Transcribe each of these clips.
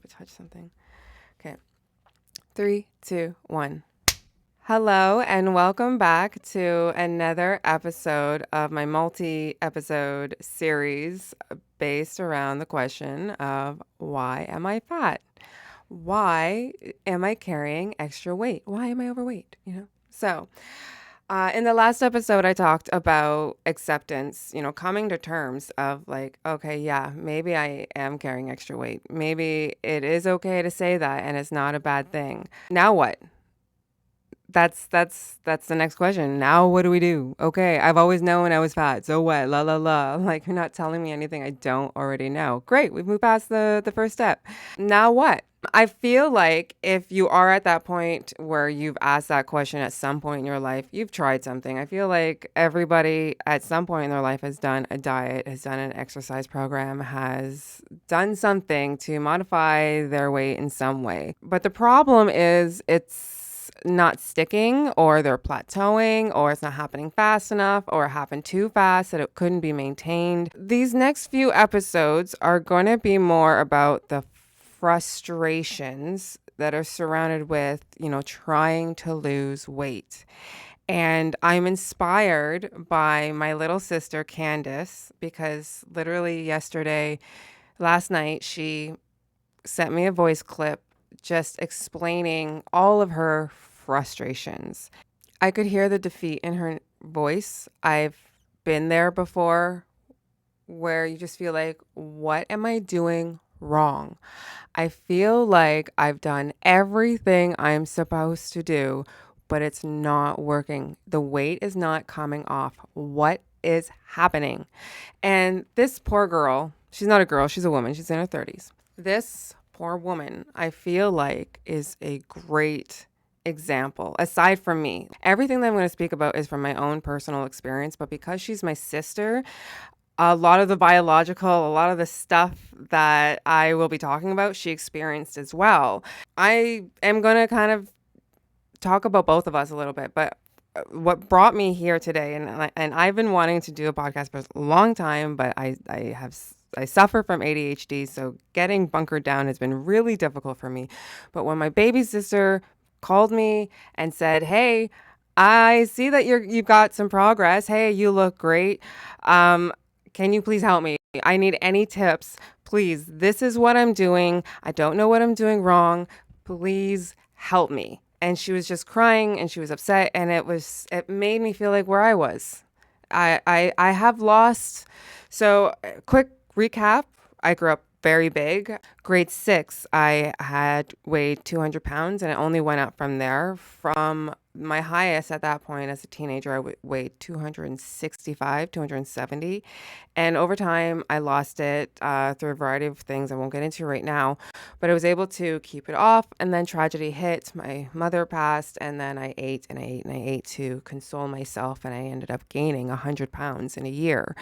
I touched something. Okay. 3, 2, 1. Hello, and welcome back to another episode of my multi-episode series based around the question of why am I fat? Why am I carrying extra weight? Why am I overweight? In the last episode, I talked about acceptance, coming to terms of like, okay, yeah, maybe I am carrying extra weight. Maybe it is okay to say that and it's not a bad thing. Now what? That's the next question. Now what do we do? Okay, I've always known I was fat. So what? La la la. Like, you're not telling me anything I don't already know. Great, we've moved past the first step. Now what? I feel like if you are at that point where you've asked that question at some point in your life, you've tried something. I feel like everybody at some point in their life has done a diet, has done an exercise program, has done something to modify their weight in some way. But the problem is it's not sticking, or they're plateauing, or it's not happening fast enough, or it happened too fast that it couldn't be maintained. These next few episodes are going to be more about the frustrations that are surrounded with, trying to lose weight. And I'm inspired by my little sister, Candace, because literally last night, she sent me a voice clip just explaining all of her frustrations. I could hear the defeat in her voice. I've been there before where you just feel like, what am I doing wrong? I feel like I've done everything I'm supposed to do, but it's not working. The weight is not coming off. What is happening? And this poor girl, she's not a girl, she's a woman. She's in her 30s. This poor woman, I feel like, is a great example. Aside from me, everything that I'm going to speak about is from my own personal experience, but because she's my sister, a lot of the stuff that I will be talking about, she experienced as well. I am going to kind of talk about both of us a little bit, but what brought me here today, and I've been wanting to do a podcast for a long time, but I suffer from ADHD, so getting bunkered down has been really difficult for me. But when my baby sister called me and said, "Hey, I see that you've got some progress. Hey, you look great. Can you please help me? I need any tips. Please, this is what I'm doing. I don't know what I'm doing wrong. Please help me." And she was just crying and she was upset, and it made me feel like where I was. I have lost. So quick recap. I grew up very big. Grade 6, I had weighed 200 pounds, and it only went up from there. From my highest at that point as a teenager, I weighed 265, 270. And over time, I lost it through a variety of things I won't get into right now. But I was able to keep it off. And then tragedy hit. My mother passed. And then I ate and I ate and I ate to console myself. And I ended up gaining 100 pounds in a year.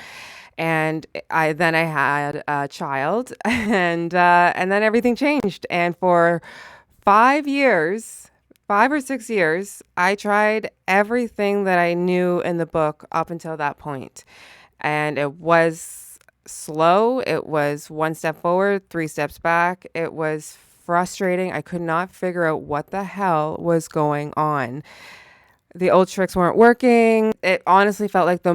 And I had a child, and then everything changed. And for 5 or 6 years, I tried everything that I knew in the book up until that point. And it was slow. It was 1 step forward, 3 steps back. It was frustrating. I could not figure out what the hell was going on. The old tricks weren't working. It honestly felt like the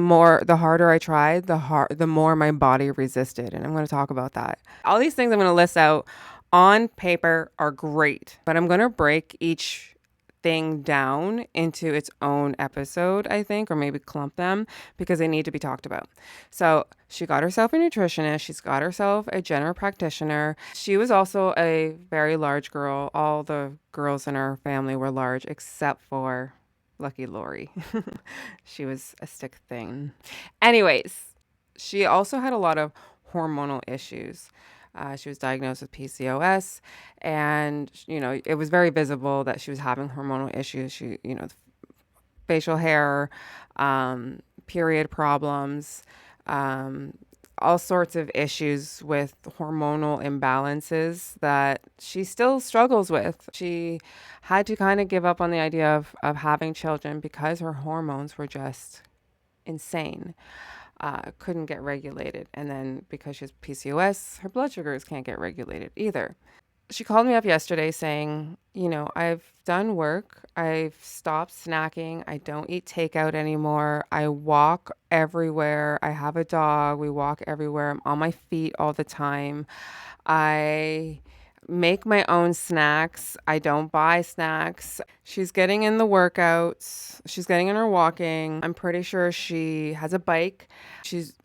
harder I tried, the more my body resisted. And I'm going to talk about that. All these things I'm going to list out on paper are great, but I'm going to break each thing down into its own episode, I think, or maybe clump them because they need to be talked about. So she got herself a nutritionist. She's got herself a general practitioner. She was also a very large girl. All the girls in her family were large except for Lucky Lori. She was a stick thing. Anyways, she also had a lot of hormonal issues. She was diagnosed with PCOS, and, it was very visible that she was having hormonal issues. She, facial hair, period problems, all sorts of issues with hormonal imbalances that she still struggles with. She had to kind of give up on the idea of having children because her hormones were just insane. Couldn't get regulated. And then because she has PCOS, her blood sugars can't get regulated either. She called me up yesterday saying, I've done work. I've stopped snacking. I don't eat takeout anymore. I walk everywhere. I have a dog. We walk everywhere. I'm on my feet all the time. I make my own snacks. I don't buy snacks. She's getting in the workouts. She's getting in her walking. I'm pretty sure she has a bike.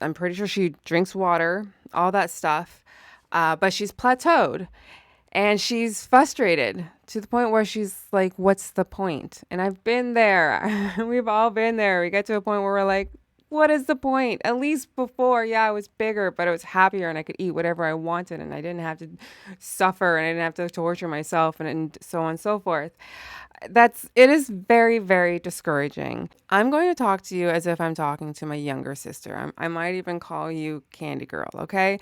I'm pretty sure she drinks water, all that stuff. But she's plateaued. And she's frustrated to the point where she's like, what's the point? And I've been there. We've all been there. We get to a point where we're like, what is the point? At least before, yeah, I was bigger, but I was happier and I could eat whatever I wanted and I didn't have to suffer and I didn't have to torture myself and so on and so forth. It is very, very discouraging. I'm going to talk to you as if I'm talking to my younger sister. I might even call you Candy Girl, okay?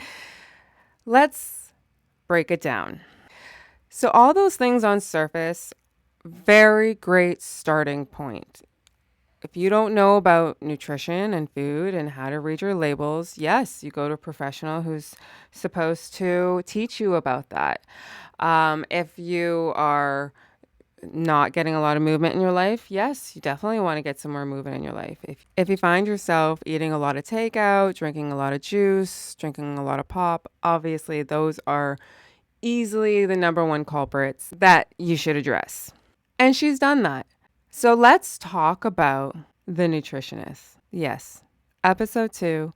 Let's break it down. So all those things on surface, very great starting point. If you don't know about nutrition and food and how to read your labels, yes, you go to a professional who's supposed to teach you about that. If you are not getting a lot of movement in your life, yes, you definitely want to get some more movement in your life. If you find yourself eating a lot of takeout, drinking a lot of juice, drinking a lot of pop, obviously those are easily the number one culprits that you should address. And she's done that. So let's talk about the nutritionist. Yes, episode 2,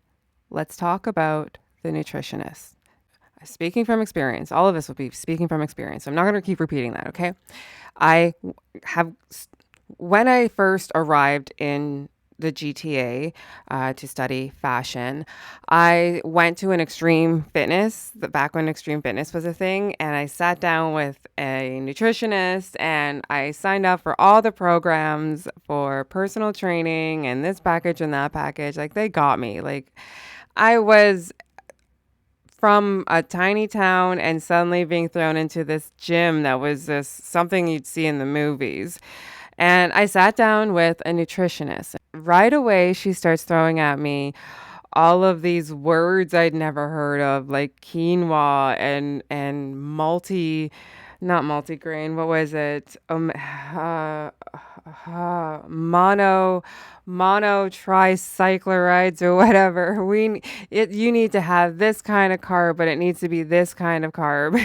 let's talk about the nutritionist. Speaking from experience, all of us will be speaking from experience. I'm not going to keep repeating that, okay? When I first arrived in the GTA to study fashion, I went to an Extreme Fitness, back when Extreme Fitness was a thing, and I sat down with a nutritionist and I signed up for all the programs for personal training and this package and that package. Like, they got me. Like, I was from a tiny town and suddenly being thrown into this gym that was just something you'd see in the movies. And I sat down with a nutritionist. Right away, she starts throwing at me all of these words I'd never heard of, like quinoa and not multigrain. What was it? Mono tricyclerides or whatever. You need to have this kind of carb, but it needs to be this kind of carb.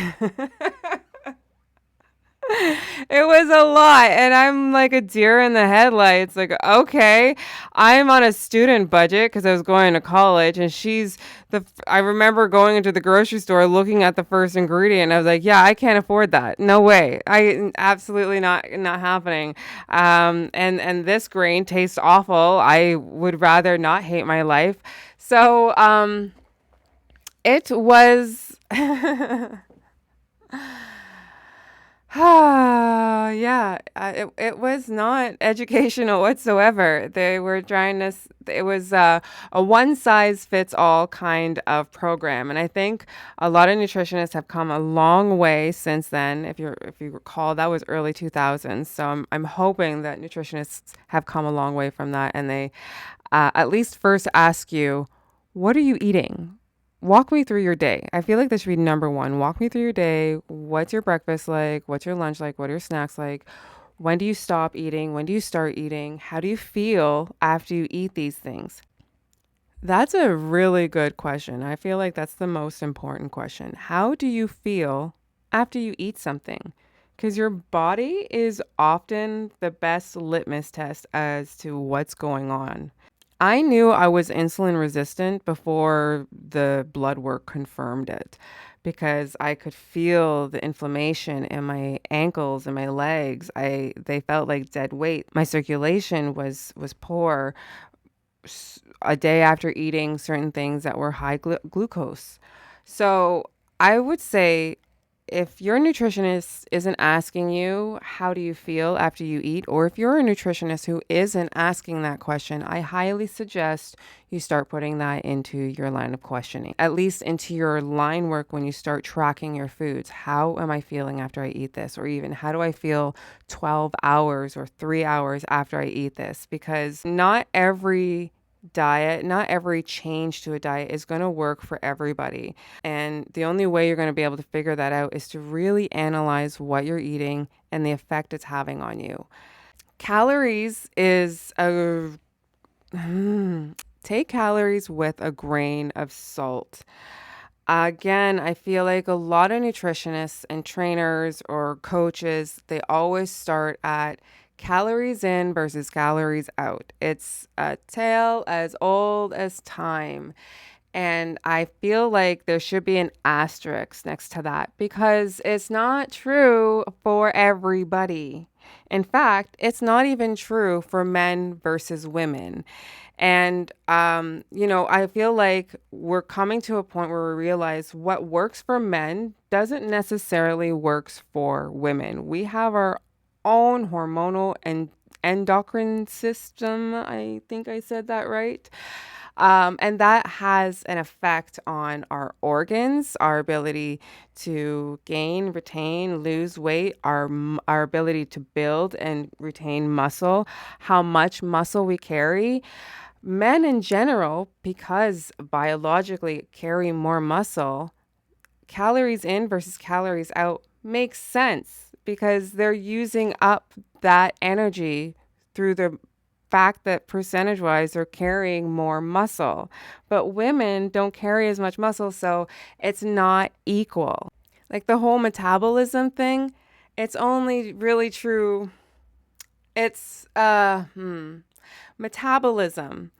It was a lot. And I'm like a deer in the headlights. Like, okay, I'm on a student budget because I was going to college. And I remember going into the grocery store looking at the first ingredient. I was like, yeah, I can't afford that. No way. Absolutely not happening. And this grain tastes awful. I would rather not hate my life. So, it was. Yeah, it was not educational whatsoever. They were it was a one size fits all kind of program. And I think a lot of nutritionists have come a long way since then. If you recall, that was early 2000s. So I'm hoping that nutritionists have come a long way from that. And they at least first ask you, what are you eating? Walk me through your day. I feel like this should be number one. Walk me through your day. What's your breakfast like? What's your lunch like? What are your snacks like? When do you stop eating? When do you start eating? How do you feel after you eat these things? That's a really good question. I feel like that's the most important question. How do you feel after you eat something? Because your body is often the best litmus test as to what's going on. I knew I was insulin resistant before the blood work confirmed it because I could feel the inflammation in my ankles and my legs. They felt like dead weight. My circulation was poor a day after eating certain things that were high glucose. So I would say if your nutritionist isn't asking you, how do you feel after you eat? Or if you're a nutritionist who isn't asking that question, I highly suggest you start putting that into your line of questioning, at least into your line work when you start tracking your foods. How am I feeling after I eat this? Or even how do I feel 12 hours or 3 hours after I eat this? Because not every diet, not every change to a diet is going to work for everybody. And the only way you're going to be able to figure that out is to really analyze what you're eating and the effect it's having on you. Calories is a take calories with a grain of salt. Again, I feel like a lot of nutritionists and trainers or coaches, they always start at calories in versus calories out. It's a tale as old as time. And I feel like there should be an asterisk next to that because it's not true for everybody. In fact, it's not even true for men versus women. And, I feel like we're coming to a point where we realize what works for men doesn't necessarily works for women. We have our own hormonal and endocrine system. I think I said that right. And that has an effect on our organs, our ability to gain, retain, lose weight, our ability to build and retain muscle, how much muscle we carry. Men in general, because biologically carry more muscle, calories in versus calories out makes sense because they're using up that energy through the fact that percentage wise they're carrying more muscle. But women don't carry as much muscle, so it's not equal. Like the whole metabolism thing, it's only really true. It's metabolism.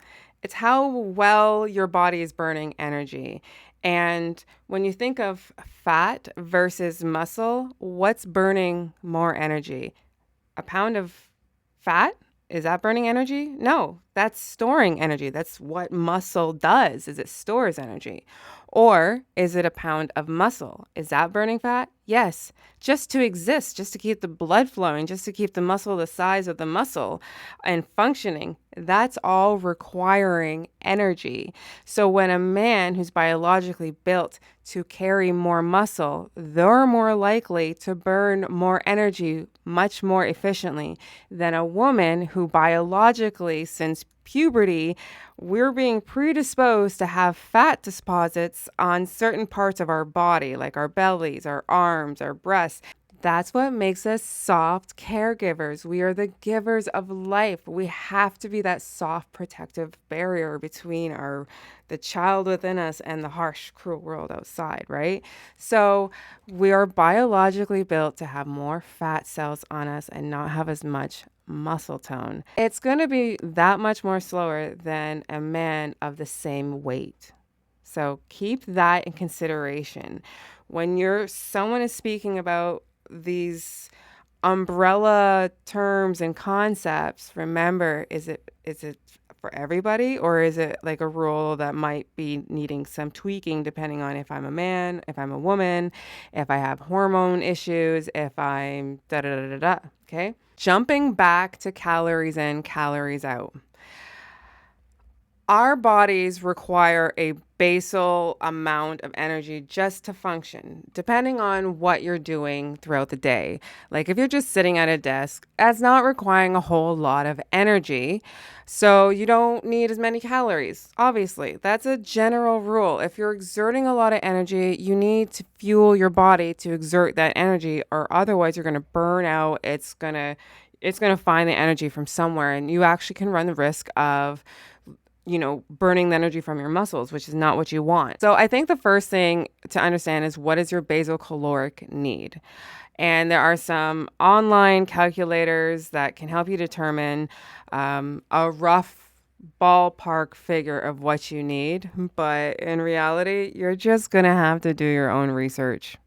It's how well your body is burning energy. And when you think of fat versus muscle, what's burning more energy? A pound of fat? Is that burning energy? No, that's storing energy. That's what muscle does, is it stores energy. Or is it a pound of muscle? Is that burning fat? Yes, just to exist, just to keep the blood flowing, just to keep the muscle the size of the muscle and functioning. That's all requiring energy. So when a man who's biologically built to carry more muscle, they're more likely to burn more energy much more efficiently than a woman who biologically, since puberty, we're being predisposed to have fat deposits on certain parts of our body, like our bellies, our arms, our breasts. That's what makes us soft caregivers. We are the givers of life. We have to be that soft protective barrier between the child within us and the harsh, cruel world outside, right? So we are biologically built to have more fat cells on us and not have as much muscle tone. It's going to be that much more slower than a man of the same weight. So keep that in consideration. When someone is speaking about these umbrella terms and concepts, remember, is it for everybody, or is it like a rule that might be needing some tweaking depending on if I'm a man, if I'm a woman, if I have hormone issues, if I'm da da da da da. Okay? Jumping back to calories in, calories out. Our bodies require a basal amount of energy just to function, depending on what you're doing throughout the day. Like if you're just sitting at a desk, that's not requiring a whole lot of energy. So you don't need as many calories. Obviously, that's a general rule. If you're exerting a lot of energy, you need to fuel your body to exert that energy, or otherwise you're going to burn out. It's going to find the energy from somewhere, and you actually can run the risk of burning the energy from your muscles, which is not what you want. So I think the first thing to understand is, what is your basal caloric need? And there are some online calculators that can help you determine a rough ballpark figure of what you need. But in reality, you're just going to have to do your own research.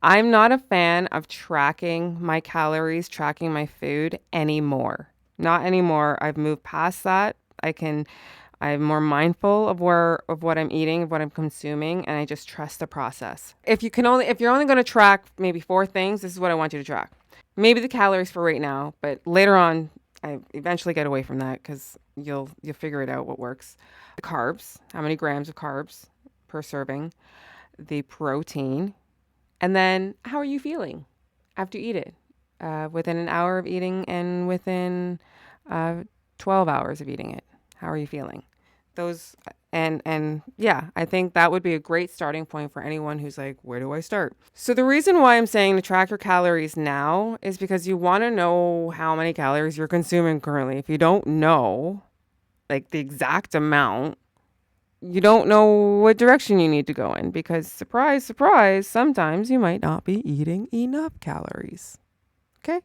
I'm not a fan of tracking my calories, tracking my food anymore. Not anymore. I've moved past that. I'm more mindful of what I'm eating, of what I'm consuming, and I just trust the process. If you're only going to track maybe 4 things, this is what I want you to track. Maybe the calories for right now, but later on, I eventually get away from that because you'll figure it out what works. The carbs, how many grams of carbs per serving, the protein, and then how are you feeling after you eat it? Within an hour of eating and within 12 hours of eating it. How are you feeling? Those and yeah, I think that would be a great starting point for anyone who's like, where do I start? So the reason why I'm saying to track your calories now is because you want to know how many calories you're consuming currently. If you don't know like the exact amount, you don't know what direction you need to go in because surprise, surprise, sometimes you might not be eating enough calories. Okay?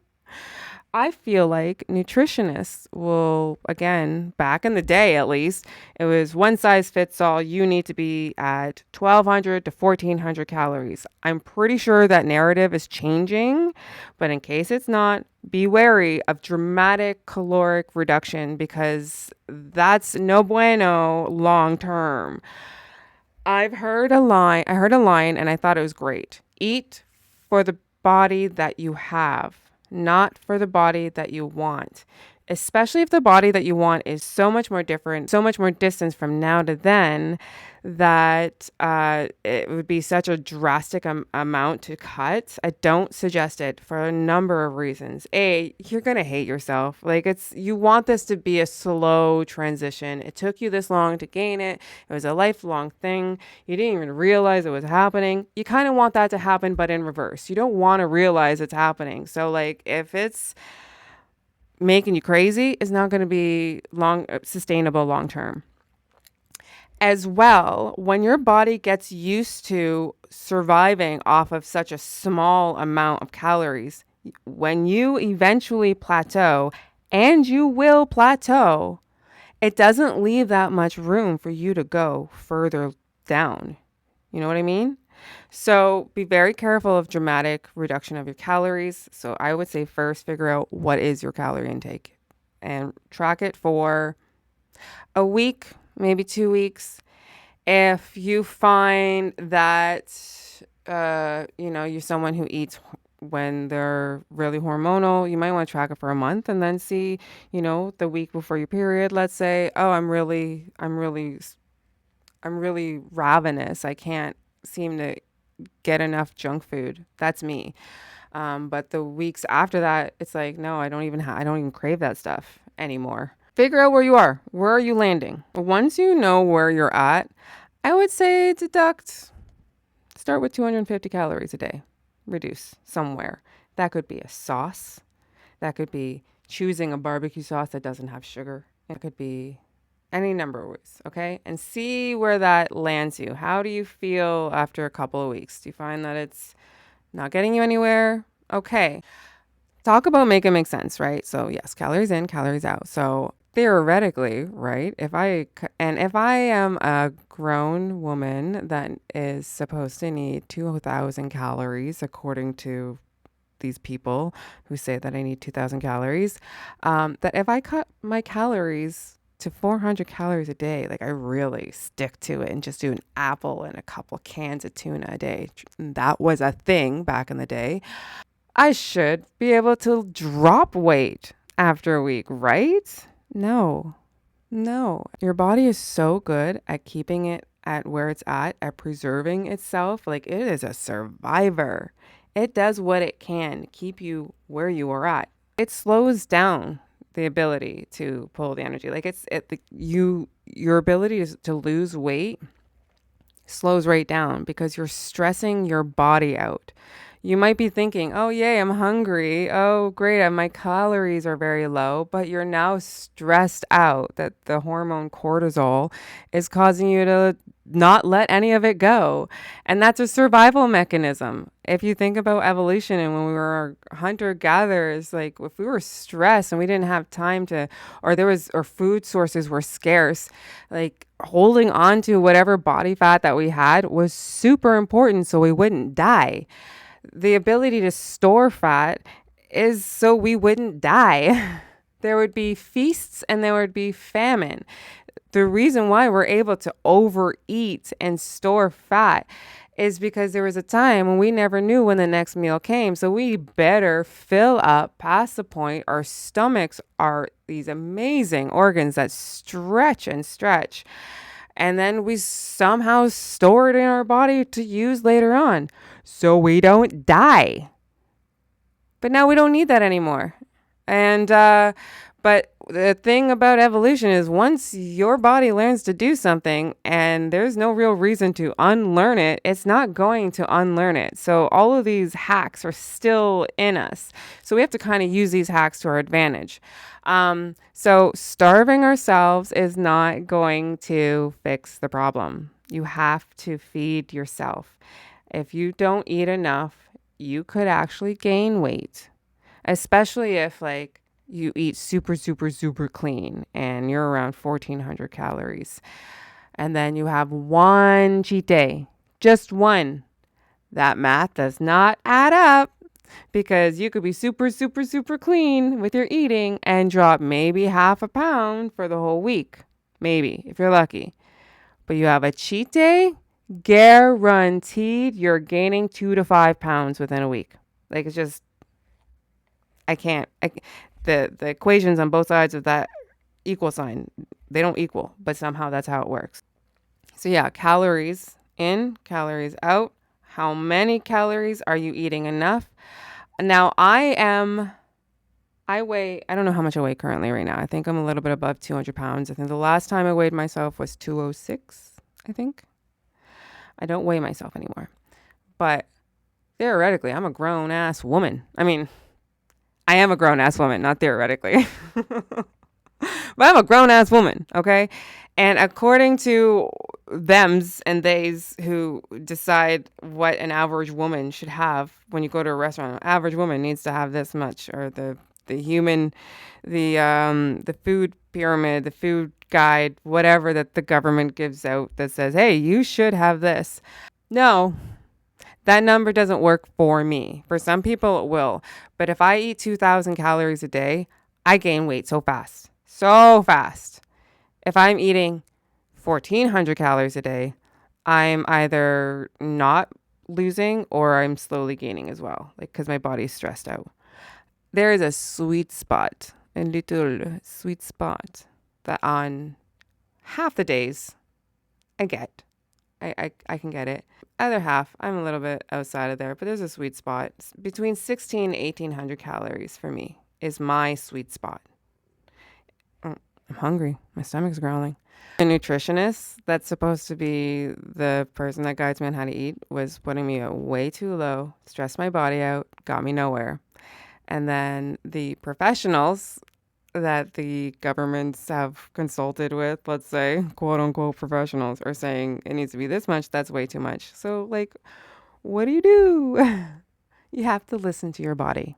I feel like nutritionists will, again, back in the day at least, it was one size fits all. You need to be at 1,200 to 1,400 calories. I'm pretty sure that narrative is changing, but in case it's not, be wary of dramatic caloric reduction because that's no bueno long term. I heard a line and I thought it was great. Eat for the body that you have, not for the body that you want. Especially if the body that you want is so much more different, so much more distance from now to then, that it would be such a drastic amount to cut. I don't suggest it for a number of reasons. A, you're going to hate yourself. Like you want this to be a slow transition. It took you this long to gain it. It was a lifelong thing. You didn't even realize it was happening. You kind of want that to happen, but in reverse. You don't want to realize it's happening. So like if it's making you crazy, it's not going to be sustainable long term. As well, when your body gets used to surviving off of such a small amount of calories, when you eventually plateau, and you will plateau, it doesn't leave that much room for you to go further down. You know what I mean? So be very careful of dramatic reduction of your calories. So I would say first figure out what is your calorie intake and track it for a week, maybe 2 weeks. If you find that, you're someone who eats when they're really hormonal, you might want to track it for a month and then see, the week before your period, let's say, oh, I'm really ravenous. I can't seem to get enough junk food. That's me. But the weeks after that, it's like, no, I don't even crave that stuff anymore. Figure out where you are. Where are you landing? Once you know where you're at, I would say start with 250 calories a day. Reduce somewhere. That could be a sauce. That could be choosing a barbecue sauce that doesn't have sugar. It could be any number of ways, okay? And see where that lands you. How do you feel after a couple of weeks? Do you find that it's not getting you anywhere? Okay. Talk about make it make sense, right? So yes, calories in, calories out. So theoretically, right, if I am a grown woman that is supposed to need 2,000 calories, according to these people who say that I need 2,000 calories, that if I cut my calories to 400 calories a day, like I really stick to it and just do an apple and a couple cans of tuna a day. That was a thing back in the day. I should be able to drop weight after a week, right? No. Your body is so good at keeping it at where it's at preserving itself. Like it is a survivor. It does what it can to keep you where you are at. It slows down the ability to pull the energy. Like your ability to lose weight slows right down because you're stressing your body out. You might be thinking, oh, yay, I'm hungry. Oh, great, my calories are very low. But you're now stressed out that the hormone cortisol is causing you to not let any of it go. And that's a survival mechanism. If you think about evolution and when we were hunter-gatherers, like if we were stressed and we didn't have time or food sources were scarce, like holding on to whatever body fat that we had was super important so we wouldn't die. The ability to store fat is so we wouldn't die. There would be feasts and there would be famine. The reason why we're able to overeat and store fat is because there was a time when we never knew when the next meal came. So we better fill up past the point. Our stomachs are these amazing organs that stretch and stretch. And then we somehow store it in our body to use later on so we don't die. But now we don't need that anymore. And But the thing about evolution is once your body learns to do something and there's no real reason to unlearn it, it's not going to unlearn it. So all of these hacks are still in us. So we have to kind of use these hacks to our advantage. So starving ourselves is not going to fix the problem. You have to feed yourself. If you don't eat enough, you could actually gain weight, especially if you eat super, super, super clean and you're around 1,400 calories. And then you have one cheat day, just one. That math does not add up because you could be super, super, super clean with your eating and drop maybe half a pound for the whole week. Maybe, if you're lucky. But you have a cheat day, guaranteed you're gaining 2 to 5 pounds within a week. It's just, I can't. The equations on both sides of that equal sign, they don't equal, but somehow that's how it works. So yeah, calories in, calories out. How many calories are you eating enough? Now I don't know how much I weigh currently right now. I think I'm a little bit above 200 pounds. I think the last time I weighed myself was 206, I think. I don't weigh myself anymore. But theoretically, I'm a grown ass woman. I mean, I am a grown-ass woman, not theoretically. But I'm a grown-ass woman, okay? And according to thems and theys who decide what an average woman should have when you go to a restaurant, an average woman needs to have this much, or the food pyramid, the food guide, whatever that the government gives out that says, hey, you should have this. No. That number doesn't work for me. For some people, it will. But if I eat 2,000 calories a day, I gain weight so fast. So fast. If I'm eating 1,400 calories a day, I'm either not losing or I'm slowly gaining as well, because my body's stressed out. There is a sweet spot, a little sweet spot that on half the days I get. I can get it. Other half, I'm a little bit outside of there, but there's a sweet spot. Between 1,600 and 1,800 calories for me is my sweet spot. I'm hungry. My stomach's growling. A nutritionist that's supposed to be the person that guides me on how to eat was putting me way too low, stressed my body out, got me nowhere. And then the professionals that the governments have consulted with, let's say, quote unquote professionals, are saying it needs to be this much, that's way too much. So what do? You have to listen to your body.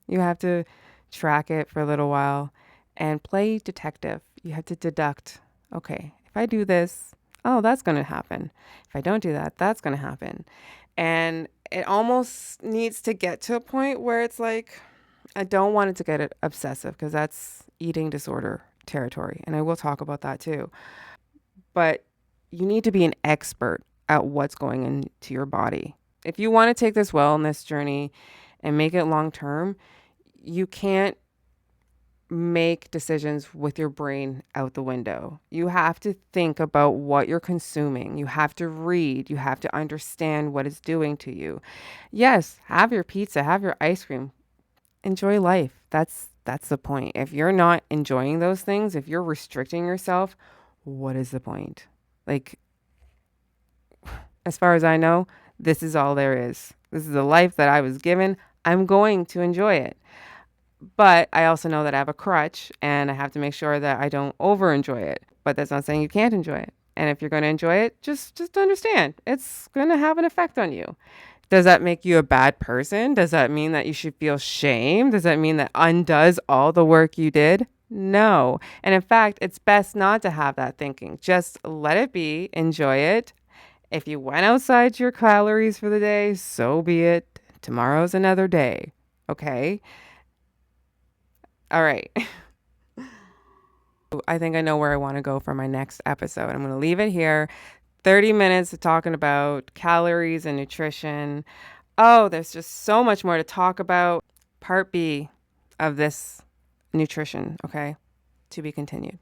You have to track it for a little while and play detective. You have to deduct, okay, if I do this, oh, that's going to happen. If I don't do that, that's going to happen. And it almost needs to get to a point where it's I don't want it to get obsessive because that's eating disorder territory. And I will talk about that too. But you need to be an expert at what's going into your body. If you want to take this wellness journey and make it long term, you can't make decisions with your brain out the window. You have to think about what you're consuming. You have to read. You have to understand what it's doing to you. Yes, have your pizza, have your ice cream. Enjoy life. That's the point. If you're not enjoying those things, if you're restricting yourself, what is the point? As far as I know, this is all there is. This is the life that I was given. I'm going to enjoy it. But I also know that I have a crutch and I have to make sure that I don't over enjoy it. But that's not saying you can't enjoy it. And if you're going to enjoy it, just understand it's going to have an effect on you. Does that make you a bad person? Does that mean that you should feel shame? Does that mean that undoes all the work you did? No. And in fact, it's best not to have that thinking. Just let it be. Enjoy it. If you went outside your calories for the day, so be it. Tomorrow's another day. Okay? All right. I think I know where I want to go for my next episode. I'm going to leave it here. 30 minutes of talking about calories and nutrition. Oh, there's just so much more to talk about. Part B of this nutrition, okay? To be continued.